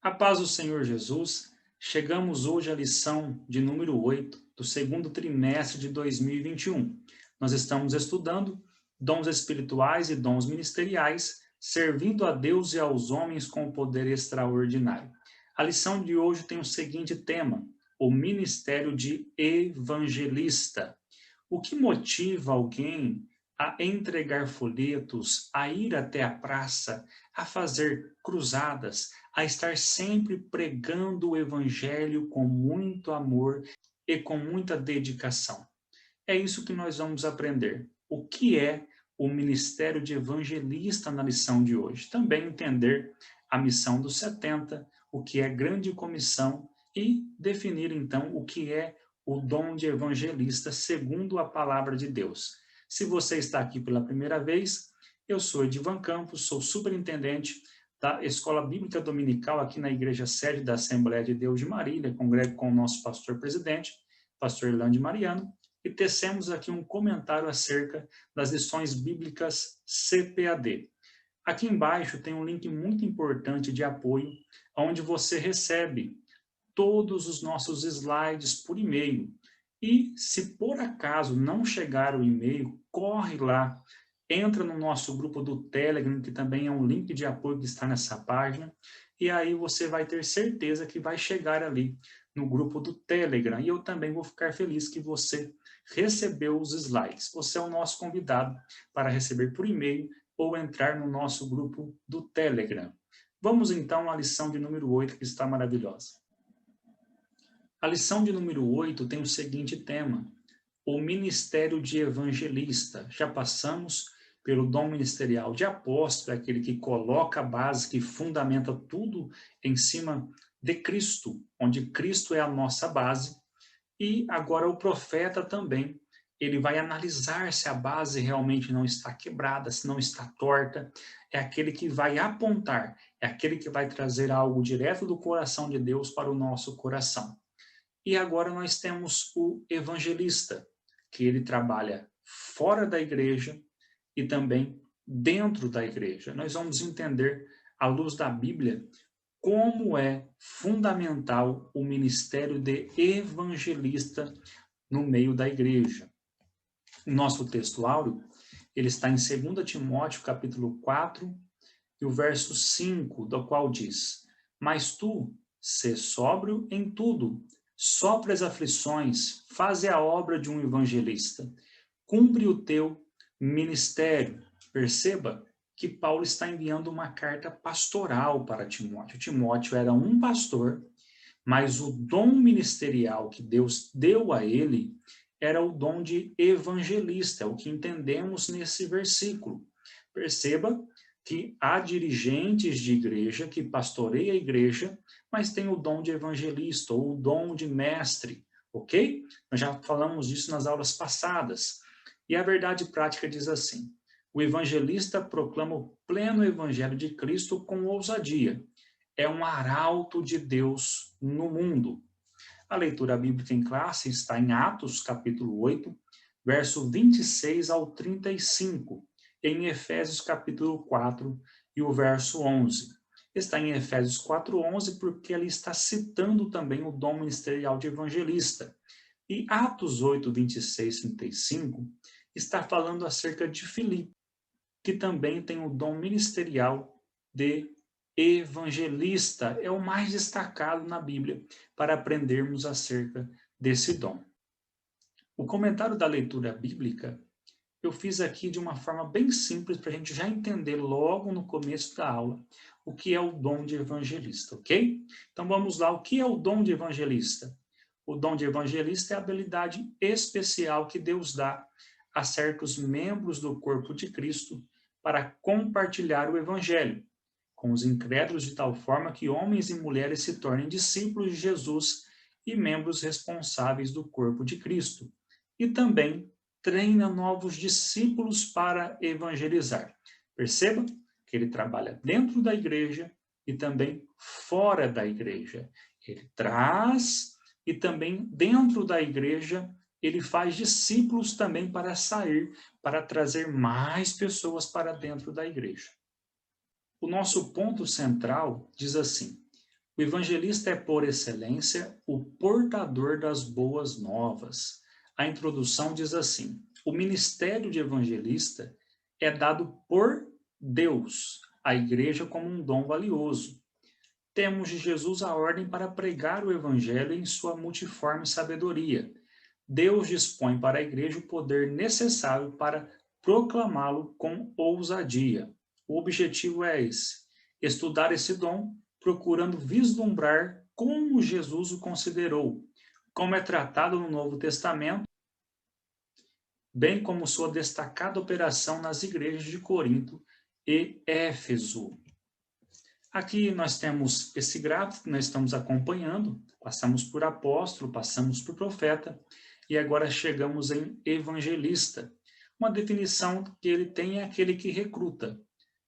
A paz do Senhor Jesus, chegamos hoje à lição de número 8 do segundo trimestre de 2021. Nós estamos estudando dons espirituais e dons ministeriais, servindo a Deus e aos homens com poder extraordinário. A lição de hoje tem o seguinte tema: o ministério de evangelista. O que motiva alguém a entregar folhetos, a ir até a praça, a fazer cruzadas, a estar sempre pregando o evangelho com muito amor e com muita dedicação? É isso que nós vamos aprender. O que é o ministério de evangelista na lição de hoje? Também entender a missão dos 70, o que é grande comissão e definir então o que é o dom de evangelista segundo a palavra de Deus. Se você está aqui pela primeira vez, eu sou Edivan Campos, sou superintendente da Escola Bíblica Dominical aqui na Igreja Sede da Assembleia de Deus de Marília, congrego com o nosso pastor-presidente, pastor Irlande Mariano, e tecemos aqui um comentário acerca das lições bíblicas CPAD. Aqui embaixo tem um link muito importante de apoio, onde você recebe todos os nossos slides por e-mail. E se por acaso não chegar o e-mail, corre lá, entra no nosso grupo do Telegram, que também é um link de apoio que está nessa página, e aí você vai ter certeza que vai chegar ali no grupo do Telegram. E eu também vou ficar feliz que você recebeu os slides. Você é o nosso convidado para receber por e-mail ou entrar no nosso grupo do Telegram. Vamos então à lição de número 8, que está maravilhosa. A lição de número 8 tem o seguinte tema: o ministério de evangelista. Já passamos pelo dom ministerial de apóstolo, aquele que coloca a base, que fundamenta tudo em cima de Cristo, onde Cristo é a nossa base. E agora o profeta também, ele vai analisar se a base realmente não está quebrada, se não está torta. É aquele que vai apontar, é aquele que vai trazer algo direto do coração de Deus para o nosso coração. E agora nós temos o evangelista, que ele trabalha fora da igreja e também dentro da igreja. Nós vamos entender, à luz da Bíblia, como é fundamental o ministério de evangelista no meio da igreja. O nosso texto áureo, ele está em 2 Timóteo, capítulo 4, e o verso 5, do qual diz: mas tu, sê sóbrio em tudo, sofre as aflições, faze a obra de um evangelista, cumpre o teu ministério. Perceba que Paulo está enviando uma carta pastoral para Timóteo. Timóteo era um pastor, mas o dom ministerial que Deus deu a ele era o dom de evangelista, é o que entendemos nesse versículo. Perceba que há dirigentes de igreja que pastoreiam a igreja, mas tem o dom de evangelista ou o dom de mestre, ok? Nós já falamos disso nas aulas passadas. E a verdade prática diz assim: o evangelista proclama o pleno evangelho de Cristo com ousadia. É um arauto de Deus no mundo. A leitura bíblica em classe está em Atos, capítulo 8, verso 26 ao 35, em Efésios, capítulo 4, e o verso 11. Está em Efésios 4:11 porque ele está citando também o dom ministerial de evangelista. E Atos 8, 26, 35 está falando acerca de Filipe, que também tem o dom ministerial de evangelista. É o mais destacado na Bíblia para aprendermos acerca desse dom. O comentário da leitura bíblica eu fiz aqui de uma forma bem simples para a gente já entender logo no começo da aula o que é o dom de evangelista, ok? Então vamos lá, o que é o dom de evangelista? O dom de evangelista é a habilidade especial que Deus dá a certos membros do corpo de Cristo para compartilhar o evangelho com os incrédulos de tal forma que homens e mulheres se tornem discípulos de Jesus e membros responsáveis do corpo de Cristo. E também treina novos discípulos para evangelizar. Perceba que ele trabalha dentro da igreja e também fora da igreja. Ele traz e também dentro da igreja ele faz discípulos também para sair, para trazer mais pessoas para dentro da igreja. O nosso ponto central diz assim: O evangelista é, por excelência, o portador das boas novas. A introdução diz assim: o ministério de evangelista é dado por Deus à igreja como um dom valioso. Temos de Jesus a ordem para pregar o evangelho em sua multiforme sabedoria. Deus dispõe para a igreja o poder necessário para proclamá-lo com ousadia. O objetivo é esse: estudar esse dom, procurando vislumbrar como Jesus o considerou, como é tratado no Novo Testamento, bem como sua destacada operação nas igrejas de Corinto e Éfeso. Aqui nós temos esse gráfico que nós estamos acompanhando, passamos por apóstolo, passamos por profeta, e agora chegamos em evangelista. Uma definição que ele tem é aquele que recruta,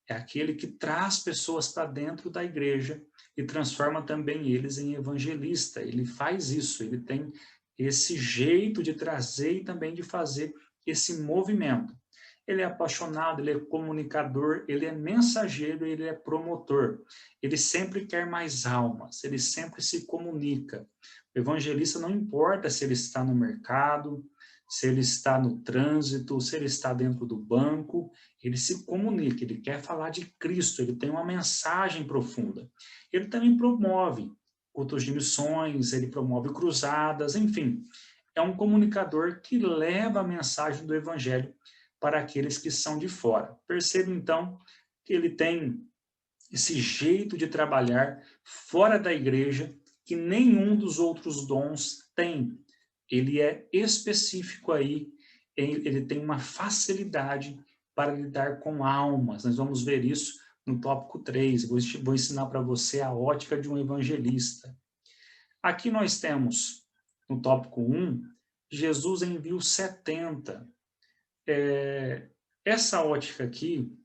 é aquele que traz pessoas para dentro da igreja e transforma também eles em evangelista. Ele faz isso, ele tem esse jeito de trazer e também de fazer esse movimento. Ele é apaixonado, ele é comunicador, ele é mensageiro, ele é promotor. Ele sempre quer mais almas, ele sempre se comunica. O evangelista não importa se ele está no mercado, se ele está no trânsito, se ele está dentro do banco, ele se comunica, ele quer falar de Cristo, ele tem uma mensagem profunda. Ele também promove cultos de missões, ele promove cruzadas, enfim. É um comunicador que leva a mensagem do evangelho para aqueles que são de fora. Perceba, então, que ele tem esse jeito de trabalhar fora da igreja que nenhum dos outros dons tem. Ele é específico aí, ele tem uma facilidade para lidar com almas. Nós vamos ver isso no tópico 3. Vou ensinar para você a ótica de um evangelista. Aqui nós temos, no tópico 1, Jesus envia os 70. Essa ótica aqui,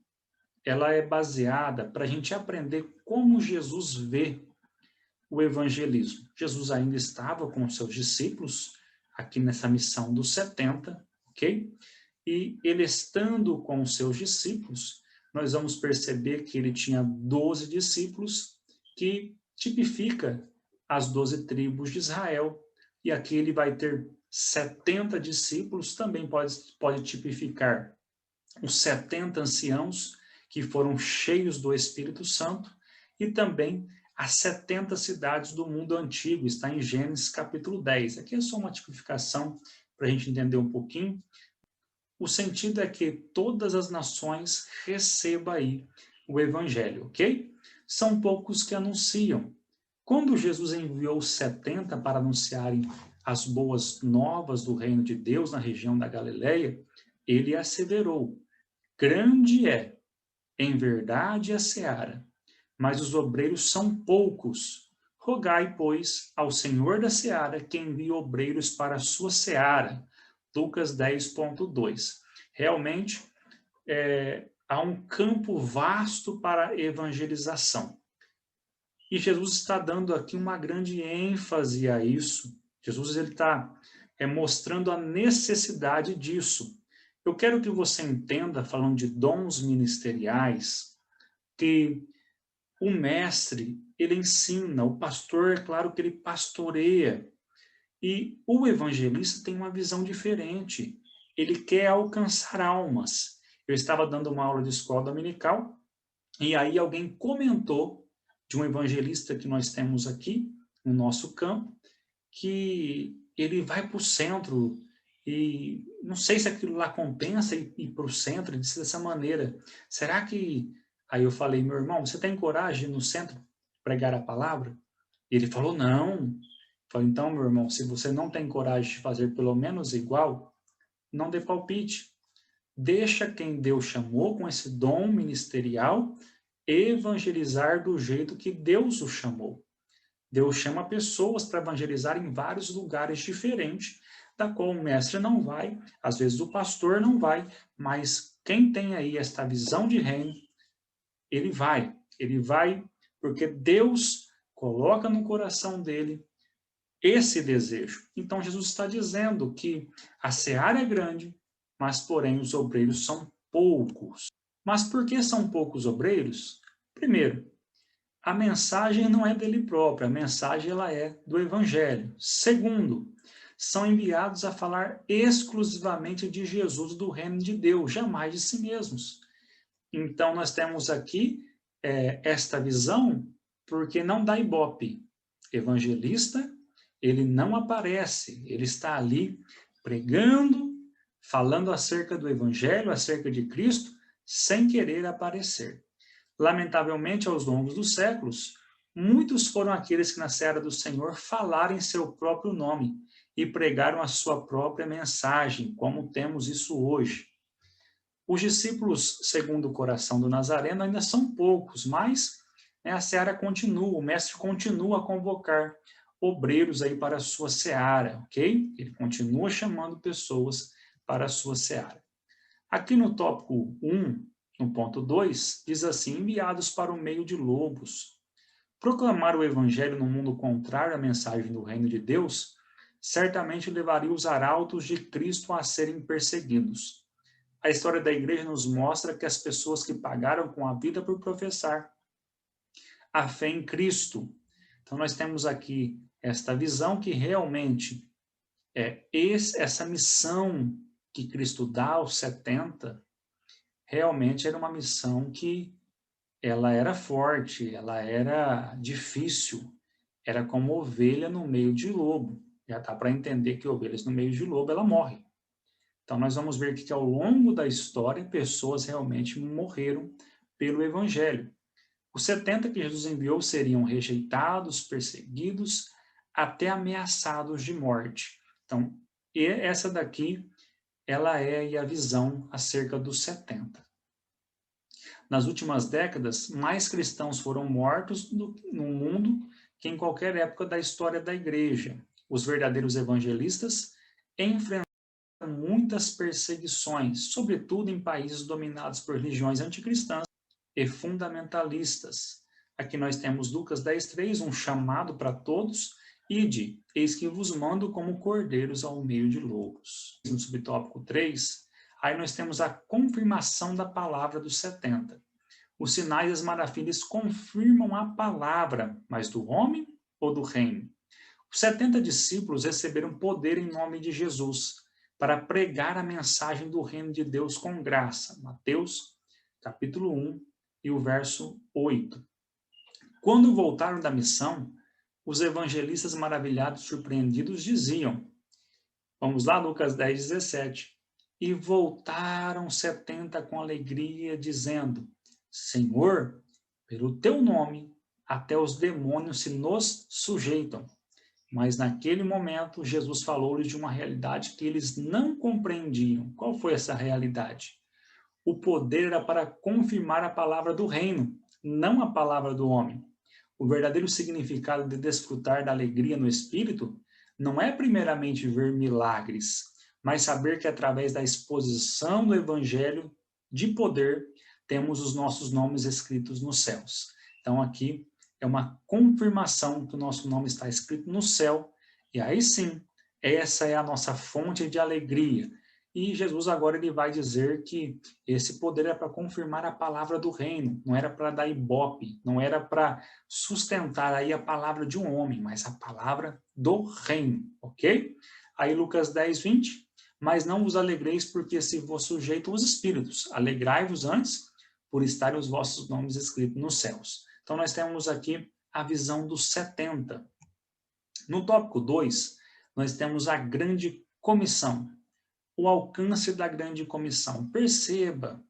ela é baseada para a gente aprender como Jesus vê o evangelismo. Jesus ainda estava com os seus discípulos, aqui nessa missão dos 70, ok? E ele estando com os seus discípulos, nós vamos perceber que ele tinha 12 discípulos, que tipifica as 12 tribos de Israel, e aqui ele vai ter 70 discípulos, também pode tipificar os 70 anciãos que foram cheios do Espírito Santo, e também as 70 cidades do mundo antigo, está em Gênesis capítulo 10. Aqui é só uma tipificação para a gente entender um pouquinho. O sentido é que todas as nações recebam aí o evangelho, ok? São poucos que anunciam. Quando Jesus enviou os 70 para anunciarem as boas novas do reino de Deus na região da Galileia, ele asseverou: grande é, em verdade, a seara, mas os obreiros são poucos. Rogai, pois, ao Senhor da seara que envie obreiros para a sua seara. Lucas 10,2. Realmente, há um campo vasto para evangelização. E Jesus está dando aqui uma grande ênfase a isso. Jesus está mostrando a necessidade disso. Eu quero que você entenda, falando de dons ministeriais, que o mestre, ele ensina, o pastor, é claro que ele pastoreia, e o evangelista tem uma visão diferente. Ele quer alcançar almas. Eu estava dando uma aula de escola dominical, e aí alguém comentou de um evangelista que nós temos aqui, no nosso campo, que ele vai para o centro, e não sei se aquilo lá compensa ir para o centro, ele disse dessa maneira. Será que... Aí eu falei: meu irmão, você tem coragem de ir no centro pregar a palavra? E ele falou: não. Eu falei: então, meu irmão, se você não tem coragem de fazer pelo menos igual, não dê palpite. Deixa quem Deus chamou com esse dom ministerial evangelizar do jeito que Deus o chamou. Deus chama pessoas para evangelizar em vários lugares diferentes, da qual o mestre não vai, às vezes o pastor não vai, mas quem tem aí esta visão de reino, ele vai porque Deus coloca no coração dele esse desejo. Então Jesus está dizendo que a seara é grande, mas porém os obreiros são poucos. Mas por que são poucos obreiros? Primeiro, a mensagem não é dele próprio, a mensagem ela é do Evangelho. Segundo, são enviados a falar exclusivamente de Jesus, do reino de Deus, jamais de si mesmos. Então, nós temos aqui esta visão, porque não dá ibope. Evangelista, ele não aparece, ele está ali pregando, falando acerca do Evangelho, acerca de Cristo, sem querer aparecer. Lamentavelmente, aos longos dos séculos, muitos foram aqueles que na seara do Senhor falaram em seu próprio nome e pregaram a sua própria mensagem, como temos isso hoje. Os discípulos, segundo o coração do Nazareno, ainda são poucos, mas a seara continua, o mestre continua a convocar obreiros aí para a sua seara, ok? Ele continua chamando pessoas para a sua seara. Aqui no tópico 1, no ponto 2, diz assim: enviados para o meio de lobos. Proclamar o evangelho no mundo contrário à mensagem do reino de Deus certamente levaria os arautos de Cristo a serem perseguidos. A história da igreja nos mostra que as pessoas que pagaram com a vida por professar a fé em Cristo. Então, nós temos aqui esta visão que realmente essa missão que Cristo dá aos 70, realmente era uma missão que ela era forte, ela era difícil, era como ovelha no meio de lobo. Já dá para entender que ovelhas no meio de lobo, ela morre. Então, nós vamos ver que ao longo da história, pessoas realmente morreram pelo Evangelho. Os 70 que Jesus enviou seriam rejeitados, perseguidos, até ameaçados de morte. Então, essa daqui, ela é a visão acerca dos 70. Nas últimas décadas, mais cristãos foram mortos no mundo que em qualquer época da história da igreja. Os verdadeiros evangelistas enfrentaram muitas perseguições, sobretudo em países dominados por religiões anticristãs e fundamentalistas. Aqui nós temos Lucas 10:3, um chamado para todos: ide, eis que vos mando como cordeiros ao meio de lobos. No subtópico 3, aí nós temos a confirmação da palavra dos 70. Os sinais e as maravilhas confirmam a palavra, mas do homem ou do reino? Os 70 discípulos receberam poder em nome de Jesus para pregar a mensagem do reino de Deus com graça. Mateus, capítulo 1 e o verso 8. Quando voltaram da missão, os evangelistas maravilhados, surpreendidos, diziam, vamos lá, Lucas 10:17, e voltaram 70 com alegria, dizendo, Senhor, pelo teu nome, até os demônios se nos sujeitam. Mas naquele momento, Jesus falou-lhes de uma realidade que eles não compreendiam. Qual foi essa realidade? O poder era para confirmar a palavra do reino, não a palavra do homem. O verdadeiro significado de desfrutar da alegria no Espírito não é primeiramente ver milagres, mas saber que através da exposição do Evangelho de poder, temos os nossos nomes escritos nos céus. Então aqui é uma confirmação que o nosso nome está escrito no céu, e aí sim, essa é a nossa fonte de alegria. E Jesus agora ele vai dizer que esse poder é para confirmar a palavra do reino, não era para dar ibope, não era para sustentar aí a palavra de um homem, mas a palavra do reino, ok? Aí Lucas 10:20, mas não vos alegreis porque se vos sujeitam os espíritos, alegrai-vos antes por estarem os vossos nomes escritos nos céus. Então nós temos aqui a visão dos 70. No tópico 2, nós temos a grande comissão, o alcance da grande comissão. Perceba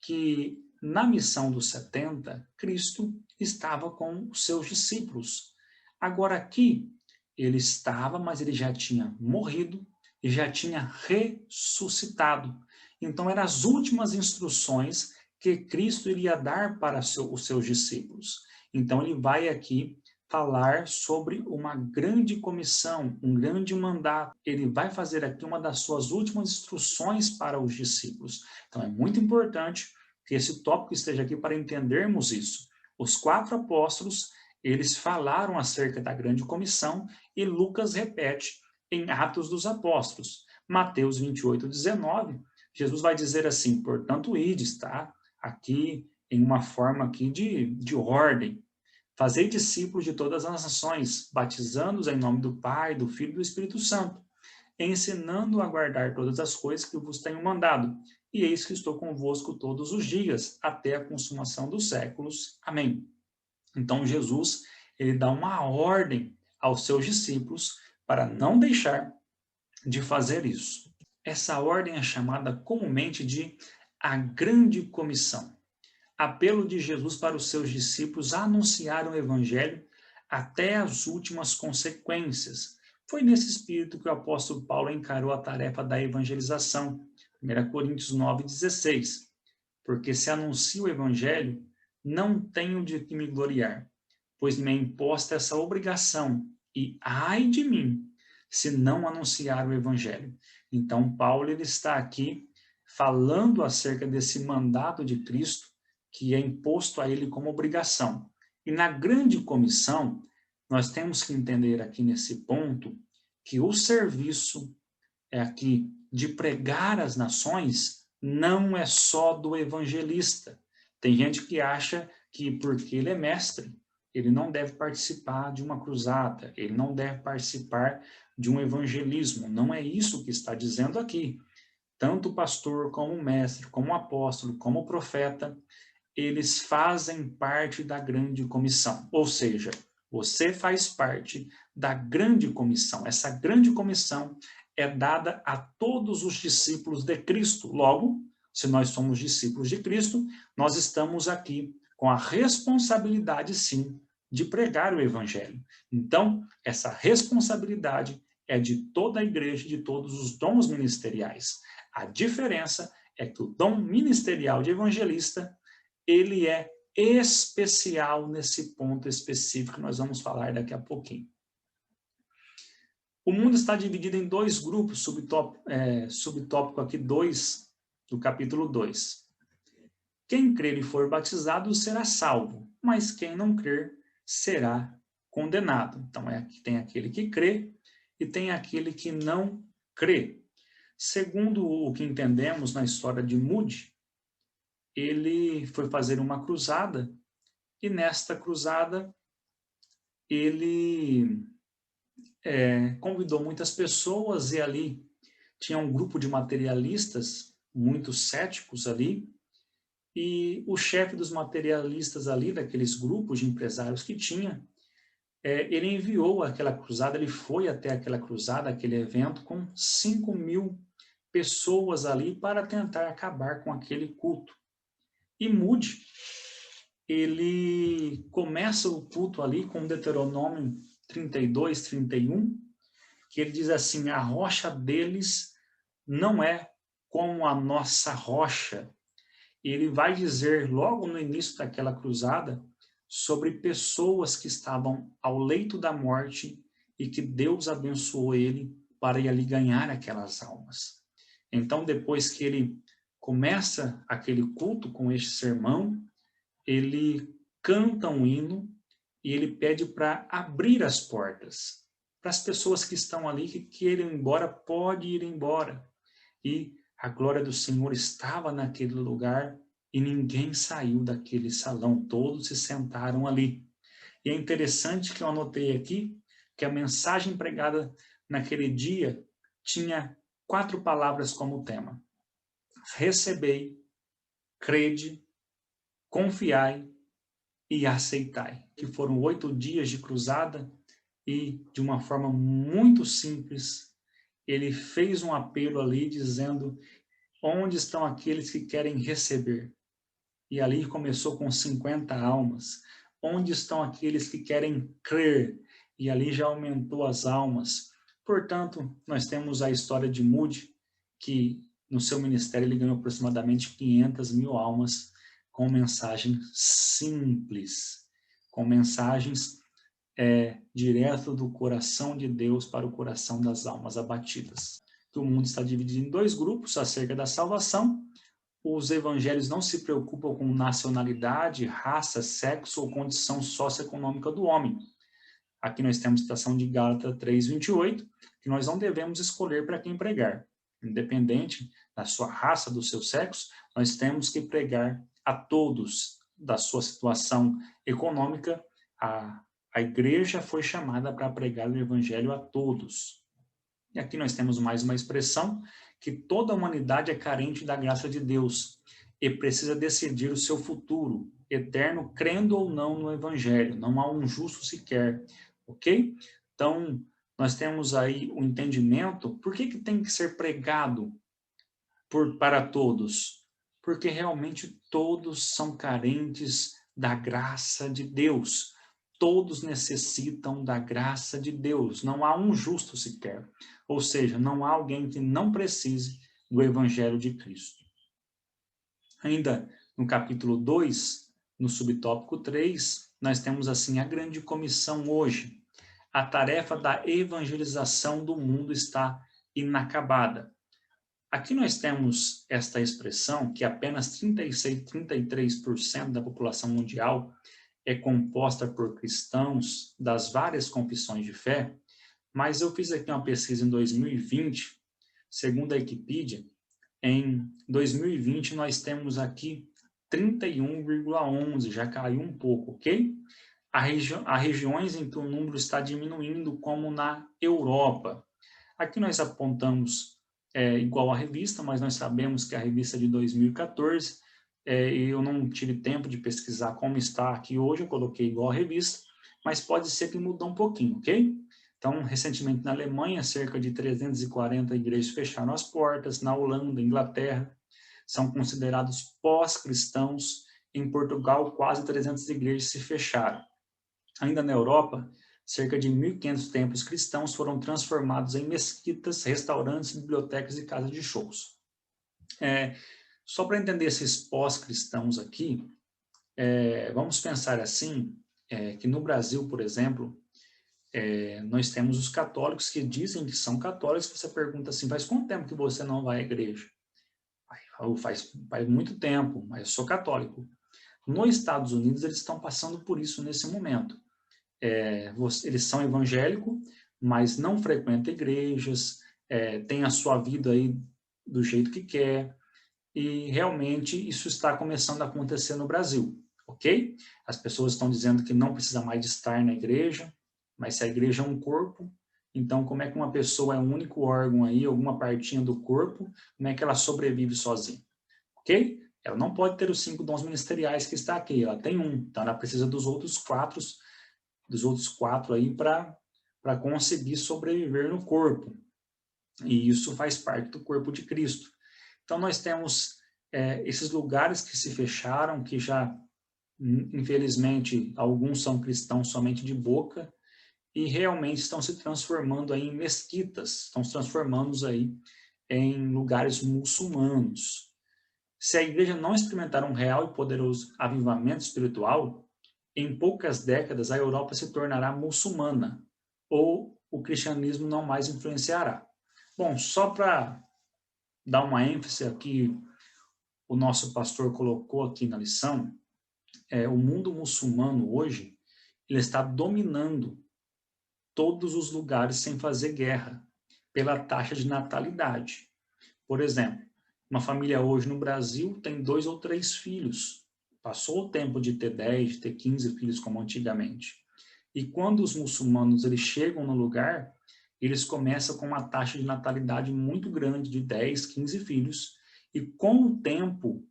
que na missão dos 70, Cristo estava com os seus discípulos. Agora aqui, ele estava, mas ele já tinha morrido e já tinha ressuscitado. Então, eram as últimas instruções que Cristo iria dar para os seus discípulos. Então, ele vai aqui falar sobre uma grande comissão, um grande mandato. Ele vai fazer aqui uma das suas últimas instruções para os discípulos. Então, é muito importante que esse tópico esteja aqui para entendermos isso. Os 4 apóstolos, eles falaram acerca da grande comissão e Lucas repete em Atos dos Apóstolos. Mateus 28:19, Jesus vai dizer assim, portanto, ides, tá? Aqui em uma forma aqui de ordem. Fazei discípulos de todas as nações, batizando-os em nome do Pai, do Filho e do Espírito Santo, ensinando a guardar todas as coisas que vos tenho mandado. E eis que estou convosco todos os dias, até a consumação dos séculos. Amém. Então, Jesus, ele dá uma ordem aos seus discípulos para não deixar de fazer isso. Essa ordem é chamada comumente de a Grande Comissão. Apelo de Jesus para os seus discípulos a anunciar o evangelho até as últimas consequências. Foi nesse espírito que o apóstolo Paulo encarou a tarefa da evangelização. 1 Coríntios 9,16. Porque se anuncio o evangelho, não tenho de que me gloriar, pois me é imposta essa obrigação, e ai de mim, se não anunciar o evangelho. Então, Paulo ele está aqui falando acerca desse mandato de Cristo, que é imposto a ele como obrigação. E na grande comissão, nós temos que entender aqui nesse ponto que o serviço é aqui de pregar às nações não é só do evangelista. Tem gente que acha que porque ele é mestre, ele não deve participar de uma cruzada, ele não deve participar de um evangelismo. Não é isso que está dizendo aqui. Tanto o pastor, como o mestre, como o apóstolo, como o profeta, eles fazem parte da grande comissão. Ou seja, você faz parte da grande comissão. Essa grande comissão é dada a todos os discípulos de Cristo. Logo, se nós somos discípulos de Cristo, nós estamos aqui com a responsabilidade, sim, de pregar o evangelho. Então, essa responsabilidade é de toda a igreja, de todos os dons ministeriais. A diferença é que o dom ministerial de evangelista, ele é especial nesse ponto específico que nós vamos falar daqui a pouquinho. O mundo está dividido em dois grupos, subtópico aqui 2, do capítulo 2. Quem crer e for batizado será salvo, mas quem não crer será condenado. Então, tem aquele que crê e tem aquele que não crê. Segundo o que entendemos na história de Moody, ele foi fazer uma cruzada e nesta cruzada ele convidou muitas pessoas e ali tinha um grupo de materialistas muito céticos ali e o chefe dos materialistas ali, daqueles grupos de empresários que tinha, ele enviou aquela cruzada, ele foi até aquela cruzada, aquele evento com 5.000 pessoas ali para tentar acabar com aquele culto. E Moody, ele começa o culto ali com Deuteronômio 32, 31, que ele diz assim, a rocha deles não é como a nossa rocha. Ele vai dizer logo no início daquela cruzada sobre pessoas que estavam ao leito da morte e que Deus abençoou ele para ir ali ganhar aquelas almas. Então, depois que ele começa aquele culto com este sermão, ele canta um hino e ele pede para abrir as portas. Para as pessoas que estão ali, que querem ir embora, pode ir embora. E a glória do Senhor estava naquele lugar e ninguém saiu daquele salão, todos se sentaram ali. E é interessante que eu anotei aqui que a mensagem pregada naquele dia tinha 4 palavras como tema. Recebei, crede, confiai e aceitai. Que foram 8 dias de cruzada e, de uma forma muito simples, ele fez um apelo ali dizendo onde estão aqueles que querem receber? E ali começou com 50 almas. Onde estão aqueles que querem crer? E ali já aumentou as almas. Portanto, nós temos a história de Moody, que no seu ministério ele ganhou aproximadamente 500.000 almas com mensagens simples, com mensagens direto do coração de Deus para o coração das almas abatidas. O mundo está dividido em 2 grupos acerca da salvação. Os evangelhos não se preocupam com nacionalidade, raça, sexo ou condição socioeconômica do homem. Aqui nós temos a citação de Gálatas 3:28, que nós não devemos escolher para quem pregar. Independente da sua raça, do seu sexo, nós temos que pregar a todos da sua situação econômica, A igreja foi chamada para pregar o evangelho a todos. E aqui nós temos mais uma expressão, que toda a humanidade é carente da graça de Deus e precisa decidir o seu futuro eterno, crendo ou não no evangelho. Não há um justo sequer, ok? Então, nós temos aí o entendimento, por que tem que ser pregado para todos? Porque realmente todos são carentes da graça de Deus. Todos necessitam da graça de Deus. Não há um justo sequer. Ou seja, não há alguém que não precise do Evangelho de Cristo. Ainda no capítulo 2, no subtópico 3, nós temos assim a grande comissão hoje. A tarefa da evangelização do mundo está inacabada. Aqui nós temos esta expressão que apenas 33% da população mundial é composta por cristãos das várias confissões de fé, mas eu fiz aqui uma pesquisa em 2020, segundo a Wikipedia, em 2020 nós temos aqui 31,11, já caiu um pouco, ok? Há regiões em que o número está diminuindo, como na Europa. Aqui nós apontamos igual à revista, mas nós sabemos que a revista é de 2014, e eu não tive tempo de pesquisar como está aqui hoje, eu coloquei igual à revista, mas pode ser que mudou um pouquinho, ok? Então, recentemente na Alemanha, cerca de 340 igrejas fecharam as portas, na Holanda, Inglaterra, são considerados pós-cristãos, em Portugal, quase 300 igrejas se fecharam. Ainda na Europa, cerca de 1.500 templos cristãos foram transformados em mesquitas, restaurantes, bibliotecas e casas de shows. Só para entender esses pós-cristãos aqui, vamos pensar assim, que no Brasil, por exemplo, nós temos os católicos que dizem que são católicos. Você pergunta assim, faz quanto tempo que você não vai à igreja? Faz muito tempo, mas eu sou católico. Nos Estados Unidos, eles estão passando por isso nesse momento. Eles são evangélicos, mas não frequentam igrejas, têm a sua vida aí do jeito que quer, e realmente isso está começando a acontecer no Brasil, ok? As pessoas estão dizendo que não precisa mais de estar na igreja, mas se a igreja é um corpo, então como é que uma pessoa é um único órgão aí, alguma partinha do corpo, como é que ela sobrevive sozinha, ok? Ela não pode ter os 5 dons ministeriais que está aqui, ela tem um, então ela precisa dos outros quatro aí para conseguir sobreviver no corpo. E isso faz parte do corpo de Cristo. Então nós temos esses lugares que se fecharam, que já, infelizmente, alguns são cristãos somente de boca, e realmente estão se transformando aí em mesquitas, estão se transformando aí em lugares muçulmanos. Se a igreja não experimentar um real e poderoso avivamento espiritual, em poucas décadas a Europa se tornará muçulmana, ou o cristianismo não mais influenciará. Bom, só para dar uma ênfase aqui, o nosso pastor colocou aqui na lição, o mundo muçulmano hoje, ele está dominando todos os lugares sem fazer guerra, pela taxa de natalidade. Por exemplo, uma família hoje no Brasil tem 2 ou 3 filhos. Passou o tempo de ter 10, de ter 15 filhos como antigamente. E quando os muçulmanos eles chegam no lugar, eles começam com uma taxa de natalidade muito grande, de 10, 15 filhos, e com o tempo,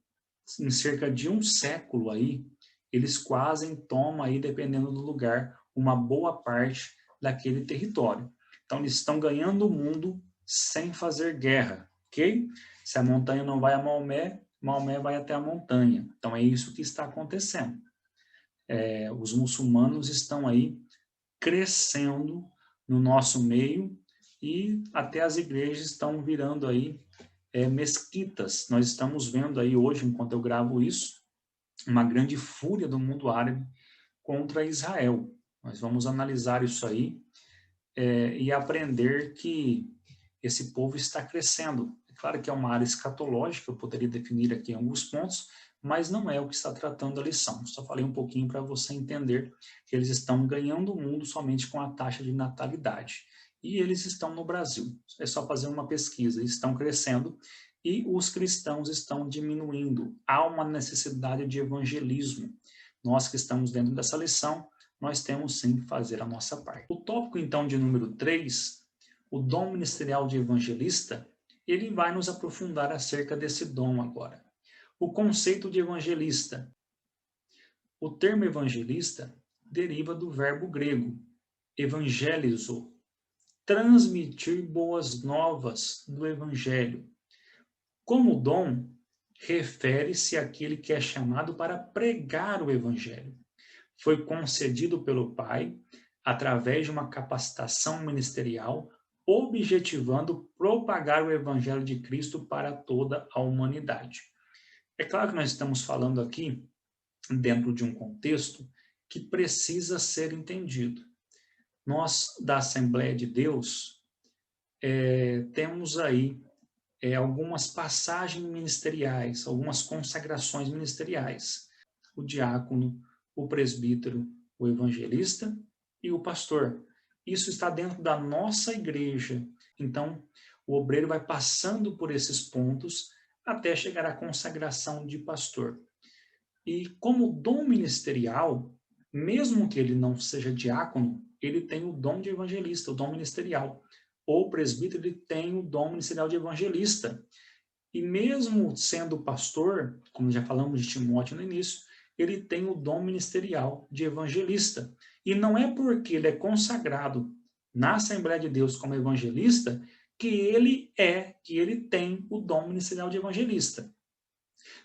em cerca de um século aí, eles quase tomam aí, dependendo do lugar, uma boa parte daquele território. Então, eles estão ganhando o mundo sem fazer guerra, ok? Se a montanha não vai a Maomé, Maomé vai até a montanha. Então, é isso que está acontecendo. Os muçulmanos estão aí crescendo no nosso meio e até as igrejas estão virando aí mesquitas. Nós estamos vendo aí hoje, enquanto eu gravo isso, uma grande fúria do mundo árabe contra Israel. Nós vamos analisar isso aí e aprender que esse povo está crescendo. É claro que é uma área escatológica, eu poderia definir aqui alguns pontos, mas não é o que está tratando a lição. Só falei um pouquinho para você entender que eles estão ganhando o mundo somente com a taxa de natalidade. E eles estão no Brasil. É só fazer uma pesquisa. Eles estão crescendo e os cristãos estão diminuindo. Há uma necessidade de evangelismo. Nós que estamos dentro dessa lição, nós temos sim que fazer a nossa parte. O tópico, então, de número 3, o dom ministerial de evangelista, ele vai nos aprofundar acerca desse dom agora. O conceito de evangelista. O termo evangelista deriva do verbo grego, evangelizo, transmitir boas novas do evangelho. Como dom, refere-se àquele que é chamado para pregar o evangelho. Foi concedido pelo Pai através de uma capacitação ministerial, objetivando propagar o evangelho de Cristo para toda a humanidade. É claro que nós estamos falando aqui dentro de um contexto que precisa ser entendido. Nós, da Assembleia de Deus, temos aí algumas passagens ministeriais, algumas consagrações ministeriais. O diácono, o presbítero, o evangelista e o pastor. Isso está dentro da nossa igreja. Então, o obreiro vai passando por esses pontos até chegar à consagração de pastor. E como dom ministerial, mesmo que ele não seja diácono, ele tem o dom de evangelista, o dom ministerial. Ou presbítero, ele tem o dom ministerial de evangelista. E mesmo sendo pastor, como já falamos de Timóteo no início, ele tem o dom ministerial de evangelista. E não é porque ele é consagrado na Assembleia de Deus como evangelista que ele tem o dom ministerial de evangelista.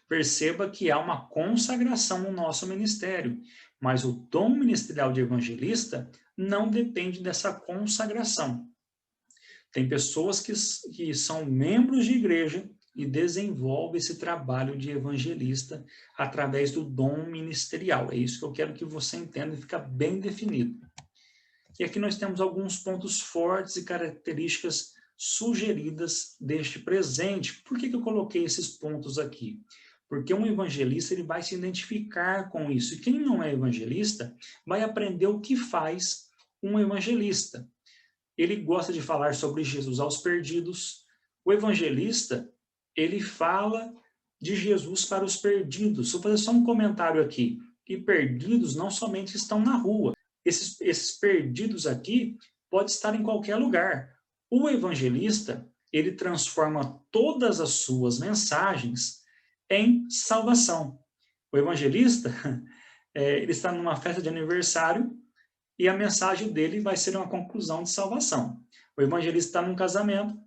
Perceba que há uma consagração no nosso ministério, mas o dom ministerial de evangelista não depende dessa consagração. Tem pessoas que são membros de igreja e desenvolvem esse trabalho de evangelista através do dom ministerial. É isso que eu quero que você entenda e fica bem definido. E aqui nós temos alguns pontos fortes e características sugeridas deste presente. Por que eu coloquei esses pontos aqui? Porque um evangelista ele vai se identificar com isso. E quem não é evangelista vai aprender o que faz um evangelista. Ele gosta de falar sobre Jesus aos perdidos. O evangelista, ele fala de Jesus para os perdidos. Vou fazer só um comentário aqui. E perdidos não somente estão na rua. Esses perdidos aqui podem estar em qualquer lugar. O evangelista, ele transforma todas as suas mensagens em salvação. O evangelista, ele está numa festa de aniversário e a mensagem dele vai ser uma conclusão de salvação. O evangelista está num casamento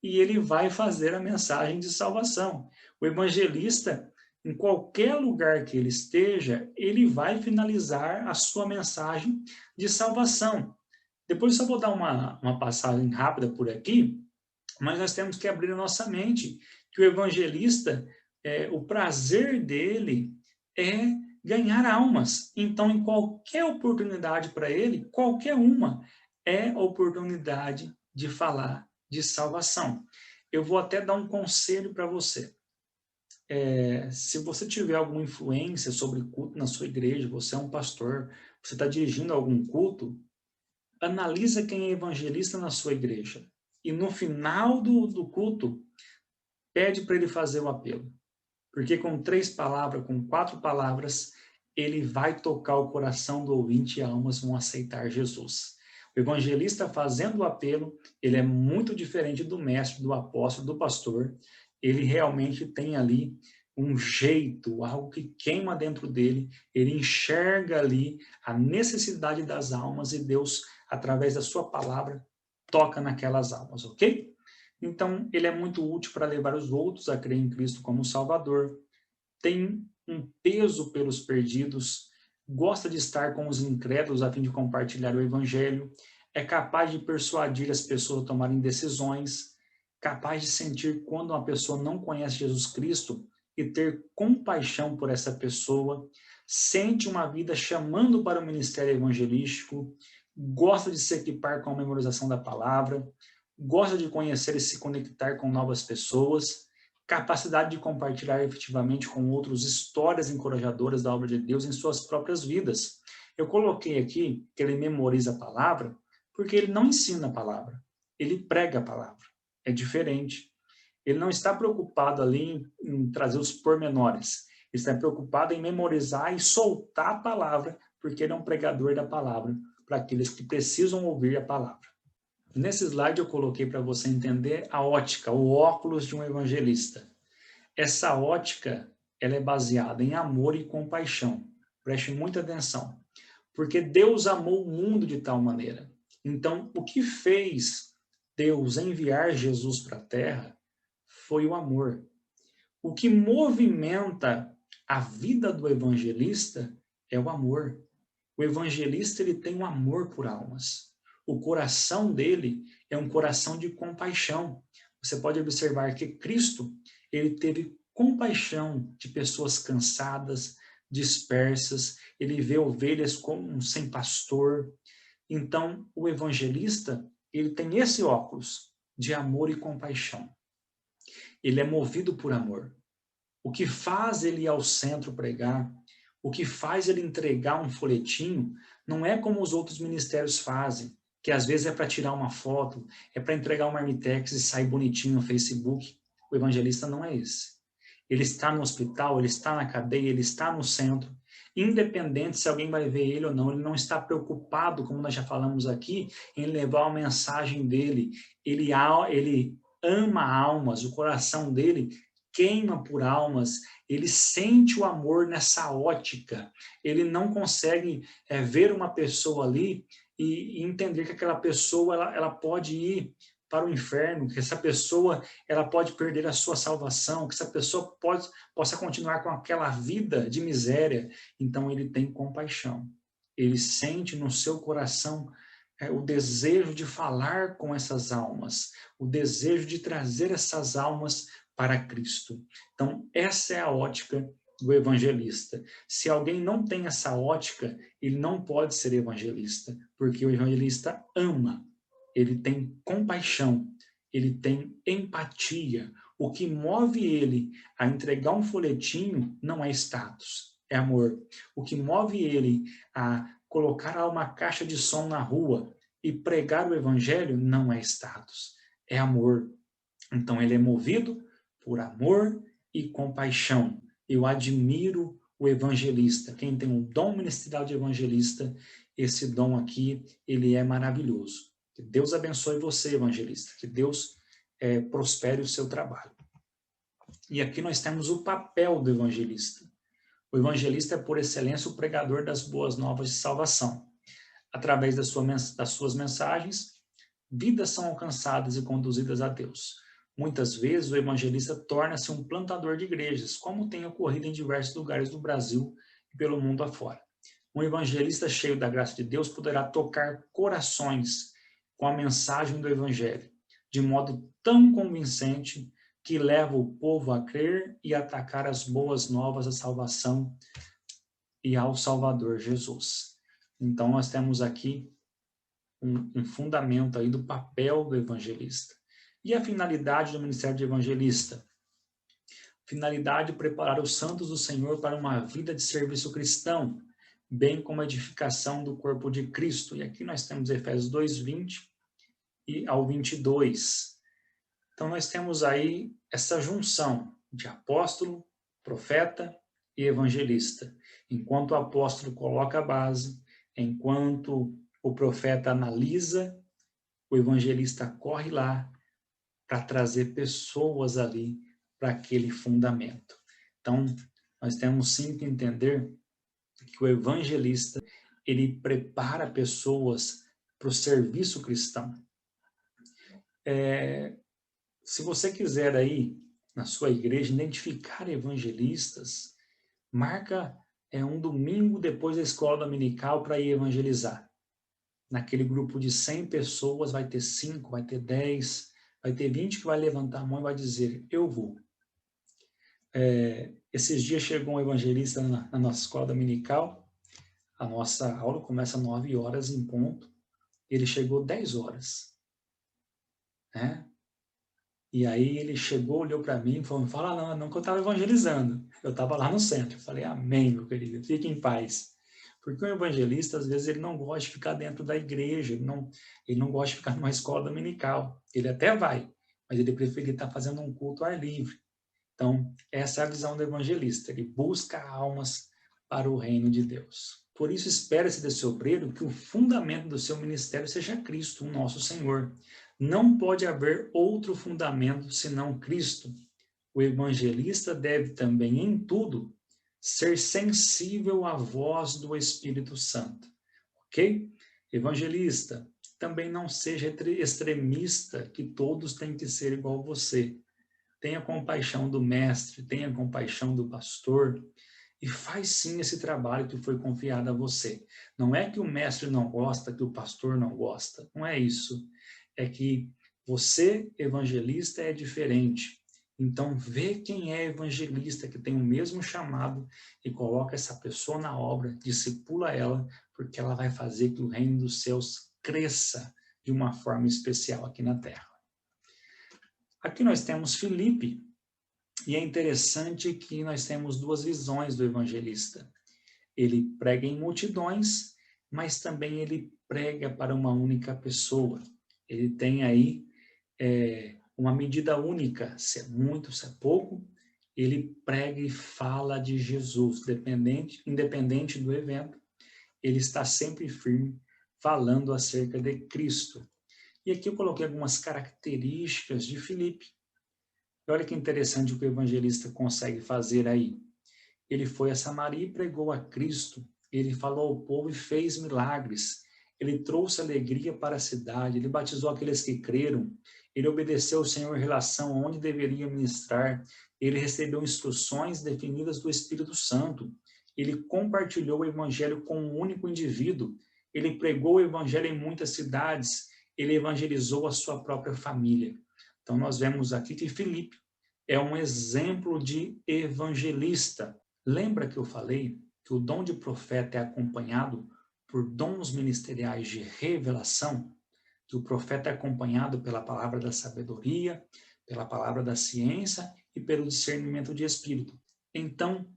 e ele vai fazer a mensagem de salvação. O evangelista, em qualquer lugar que ele esteja, ele vai finalizar a sua mensagem de salvação. Depois eu só vou dar uma passagem rápida por aqui, mas nós temos que abrir a nossa mente que o evangelista, o prazer dele é ganhar almas. Então, em qualquer oportunidade para ele, qualquer uma, é oportunidade de falar de salvação. Eu vou até dar um conselho para você. Se você tiver alguma influência sobre culto na sua igreja, você é um pastor, você está dirigindo algum culto, analisa quem é evangelista na sua igreja. E no final do culto, pede para ele fazer o apelo. Porque com 3 palavras, com 4 palavras, ele vai tocar o coração do ouvinte e almas vão aceitar Jesus. O evangelista fazendo o apelo, ele é muito diferente do mestre, do apóstolo, do pastor. Ele realmente tem ali um jeito, algo que queima dentro dele. Ele enxerga ali a necessidade das almas e Deus, através da sua palavra, toca naquelas almas, ok? Então, ele é muito útil para levar os outros a crer em Cristo como Salvador. Tem um peso pelos perdidos, gosta de estar com os incrédulos a fim de compartilhar o evangelho, é capaz de persuadir as pessoas a tomarem decisões, capaz de sentir quando uma pessoa não conhece Jesus Cristo e ter compaixão por essa pessoa, sente uma vida chamando para o ministério evangelístico, gosta de se equipar com a memorização da palavra, gosta de conhecer e se conectar com novas pessoas, capacidade de compartilhar efetivamente com outros histórias encorajadoras da obra de Deus em suas próprias vidas. Eu coloquei aqui que ele memoriza a palavra, porque ele não ensina a palavra, ele prega a palavra. É diferente. Ele não está preocupado ali em trazer os pormenores. Ele está preocupado em memorizar e soltar a palavra porque ele é um pregador da palavra para aqueles que precisam ouvir a palavra. Nesse slide eu coloquei para você entender a ótica, o óculos de um evangelista. Essa ótica, ela é baseada em amor e compaixão. Preste muita atenção. Porque Deus amou o mundo de tal maneira. Então, o que fez Deus enviar Jesus para a Terra foi o amor. O que movimenta a vida do evangelista é o amor. O evangelista, ele tem um amor por almas. O coração dele é um coração de compaixão. Você pode observar que Cristo, ele teve compaixão de pessoas cansadas, dispersas, ele vê ovelhas como sem pastor. Então, o evangelista, ele tem esse óculos de amor e compaixão. Ele é movido por amor. O que faz ele ir ao centro pregar, o que faz ele entregar um folhetinho, não é como os outros ministérios fazem, que às vezes é para tirar uma foto, é para entregar uma marmitex e sair bonitinho no Facebook. O evangelista não é esse. Ele está no hospital, ele está na cadeia, ele está no centro. Independente se alguém vai ver ele ou não, ele não está preocupado, como nós já falamos aqui, em levar a mensagem dele. Ele ama almas, o coração dele queima por almas, ele sente o amor nessa ótica. Ele não consegue ver uma pessoa ali e entender que aquela pessoa ela pode ir para o inferno, que essa pessoa ela pode perder a sua salvação, que essa pessoa possa continuar com aquela vida de miséria. Então ele tem compaixão. Ele sente no seu coração o desejo de falar com essas almas, o desejo de trazer essas almas para Cristo. Então, essa é a ótica do evangelista. Se alguém não tem essa ótica, ele não pode ser evangelista, porque o evangelista ama, ele tem compaixão, ele tem empatia. O que move ele a entregar um folhetinho não é status, é amor. O que move ele a colocar uma caixa de som na rua e pregar o evangelho não é status, é amor. Então, ele é movido por amor e compaixão. Eu admiro o evangelista. Quem tem um dom ministerial de evangelista, esse dom aqui, ele é maravilhoso. Que Deus abençoe você, evangelista. Que Deus prospere o seu trabalho. E aqui nós temos o papel do evangelista. O evangelista é, por excelência, o pregador das boas novas de salvação. Através das suas mensagens, vidas são alcançadas e conduzidas a Deus. Muitas vezes o evangelista torna-se um plantador de igrejas, como tem ocorrido em diversos lugares do Brasil e pelo mundo afora. Um evangelista cheio da graça de Deus poderá tocar corações com a mensagem do evangelho, de modo tão convincente que leva o povo a crer e atacar as boas novas da salvação e ao Salvador Jesus. Então nós temos aqui um fundamento aí do papel do evangelista. E a finalidade do ministério de evangelista? Finalidade: preparar os santos do Senhor para uma vida de serviço cristão, bem como a edificação do corpo de Cristo. E aqui nós temos Efésios 2:20 e ao 22. Então nós temos aí essa junção de apóstolo, profeta e evangelista. Enquanto o apóstolo coloca a base, enquanto o profeta analisa, o evangelista corre lá para trazer pessoas ali para aquele fundamento. Então, nós temos sim que entender que o evangelista, ele prepara pessoas para o serviço cristão. Se você quiser aí, na sua igreja, identificar evangelistas, marca um domingo depois da escola dominical para ir evangelizar. Naquele grupo de 100 pessoas, vai ter 5, vai ter 10, vai ter 20 que vai levantar a mão e vai dizer, eu vou. Esses dias chegou um evangelista na nossa escola dominical, a nossa aula começa às 9 horas em ponto, ele chegou 10 horas. Né? E aí ele chegou, olhou para mim e falou, não fala não que eu estava evangelizando, eu estava lá no centro. Eu falei, amém, meu querido, fique em paz. Porque o evangelista, às vezes, ele não gosta de ficar dentro da igreja, ele não gosta de ficar numa escola dominical. Ele até vai, mas ele prefere estar fazendo um culto ao ar livre. Então, essa é a visão do evangelista. Ele busca almas para o reino de Deus. Por isso, espera-se desse obreiro que o fundamento do seu ministério seja Cristo, o nosso Senhor. Não pode haver outro fundamento senão Cristo. O evangelista deve também, em tudo, ser sensível à voz do Espírito Santo. Ok? Evangelista, também não seja extremista, que todos têm que ser igual a você. Tenha compaixão do mestre, tenha compaixão do pastor, e faz sim esse trabalho que foi confiado a você. Não é que o mestre não gosta, que o pastor não gosta. Não é isso. É que você, evangelista, é diferente. Então, vê quem é evangelista, que tem o mesmo chamado, e coloca essa pessoa na obra, discipula ela, porque ela vai fazer que o reino dos céus cresça de uma forma especial aqui na terra. Aqui nós temos Filipe, e é interessante que nós temos duas visões do evangelista. Ele prega em multidões, mas também ele prega para uma única pessoa. Ele tem aí uma medida única, se é muito, se é pouco, ele prega e fala de Jesus, independente do evento, ele está sempre firme, falando acerca de Cristo. E aqui eu coloquei algumas características de Filipe. E olha que interessante o que o evangelista consegue fazer aí. Ele foi a Samaria e pregou a Cristo. Ele falou ao povo e fez milagres. Ele trouxe alegria para a cidade. Ele batizou aqueles que creram. Ele obedeceu ao Senhor em relação a onde deveria ministrar. Ele recebeu instruções definidas do Espírito Santo. Ele compartilhou o evangelho com um único indivíduo. Ele pregou o evangelho em muitas cidades. Ele evangelizou a sua própria família. Então, nós vemos aqui que Filipe é um exemplo de evangelista. Lembra que eu falei que o dom de profeta é acompanhado por dons ministeriais de revelação? Que o profeta é acompanhado pela palavra da sabedoria, pela palavra da ciência e pelo discernimento de espírito. Então,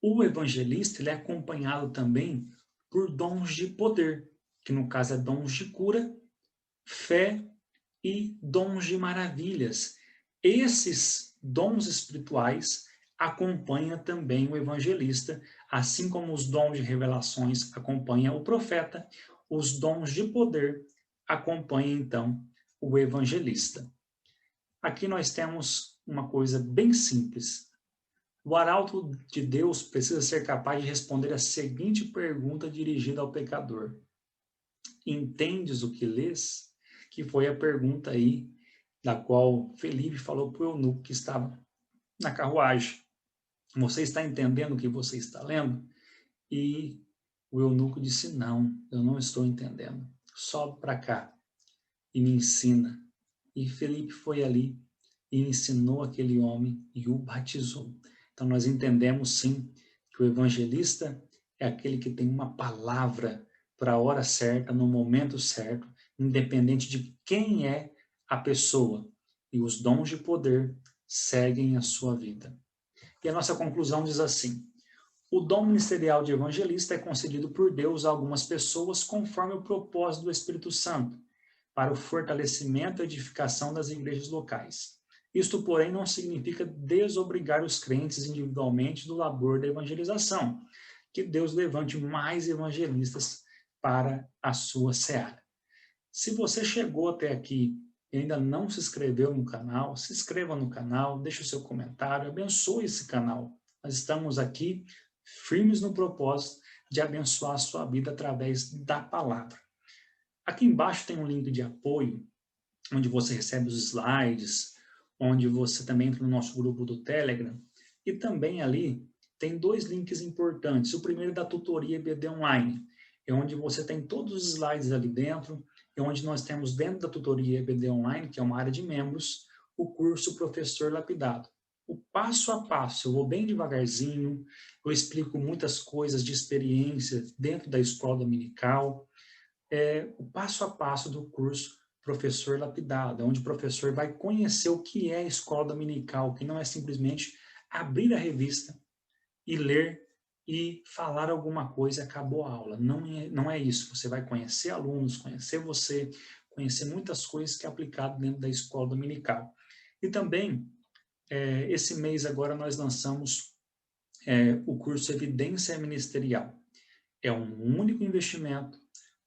o evangelista ele é acompanhado também por dons de poder, que no caso é dons de cura, fé e dons de maravilhas. Esses dons espirituais acompanham também o evangelista, assim como os dons de revelações acompanham o profeta, os dons de poder acompanham então o evangelista. Aqui nós temos uma coisa bem simples. O arauto de Deus precisa ser capaz de responder a seguinte pergunta dirigida ao pecador: entendes o que lês? Que foi a pergunta aí da qual Felipe falou para o eunuco que estava na carruagem. Você está entendendo o que você está lendo? E o eunuco disse, não, eu não estou entendendo. Sobe para cá e me ensina. E Felipe foi ali e ensinou aquele homem e o batizou. Então nós entendemos sim que o evangelista é aquele que tem uma palavra para a hora certa, no momento certo, independente de quem é a pessoa. E os dons de poder seguem a sua vida. E a nossa conclusão diz assim: o dom ministerial de evangelista é concedido por Deus a algumas pessoas conforme o propósito do Espírito Santo, para o fortalecimento e edificação das igrejas locais. Isto, porém, não significa desobrigar os crentes individualmente do labor da evangelização. Que Deus levante mais evangelistas para a sua seara. Se você chegou até aqui e ainda não se inscreveu no canal, se inscreva no canal, deixe o seu comentário, abençoe esse canal. Nós estamos aqui firmes no propósito de abençoar a sua vida através da palavra. Aqui embaixo tem um link de apoio, onde você recebe os slides, onde você também entra no nosso grupo do Telegram, e também ali tem dois links importantes. O primeiro é da tutoria EBD Online, é onde você tem todos os slides ali dentro, é onde nós temos dentro da tutoria EBD Online, que é uma área de membros, o curso Professor Lapidado. O passo a passo, eu vou bem devagarzinho, eu explico muitas coisas de experiência dentro da escola dominical, o passo a passo do curso Professor Lapidado, onde o professor vai conhecer o que é a escola dominical, que não é simplesmente abrir a revista e ler e falar alguma coisa e acabou a aula. Não é isso. Você vai conhecer alunos, conhecer você, conhecer muitas coisas que é aplicado dentro da escola dominical. E também, esse mês agora nós lançamos o curso Evidência Ministerial. É um único investimento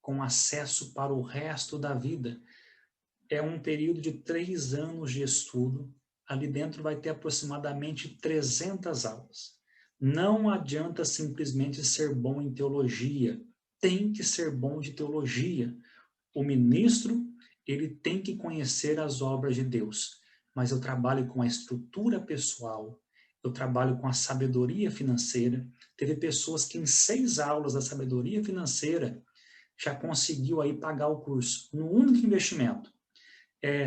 com acesso para o resto da vida. É um período de 3 anos de estudo. Ali dentro vai ter aproximadamente 300 aulas. Não adianta simplesmente ser bom em teologia. Tem que ser bom de teologia. O ministro, ele tem que conhecer as obras de Deus. Mas eu trabalho com a estrutura pessoal, eu trabalho com a sabedoria financeira. Teve pessoas que em 6 aulas da sabedoria financeira já conseguiu aí pagar o curso, no único investimento.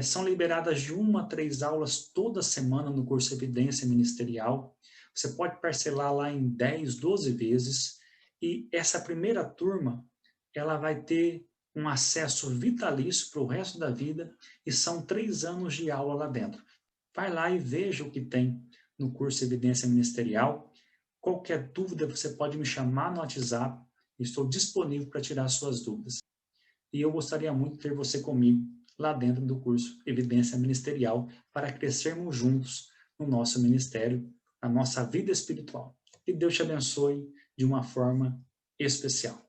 São liberadas de 1 a 3 aulas toda semana no curso Evidência Ministerial. Você pode parcelar lá em 10, 12 vezes. E essa primeira turma, ela vai ter um acesso vitalício para o resto da vida e são 3 anos de aula lá dentro. Vai lá e veja o que tem no curso Evidência Ministerial. Qualquer dúvida, você pode me chamar no WhatsApp. Estou disponível para tirar suas dúvidas. E eu gostaria muito de ter você comigo lá dentro do curso Evidência Ministerial para crescermos juntos no nosso ministério, na nossa vida espiritual. Que Deus te abençoe de uma forma especial.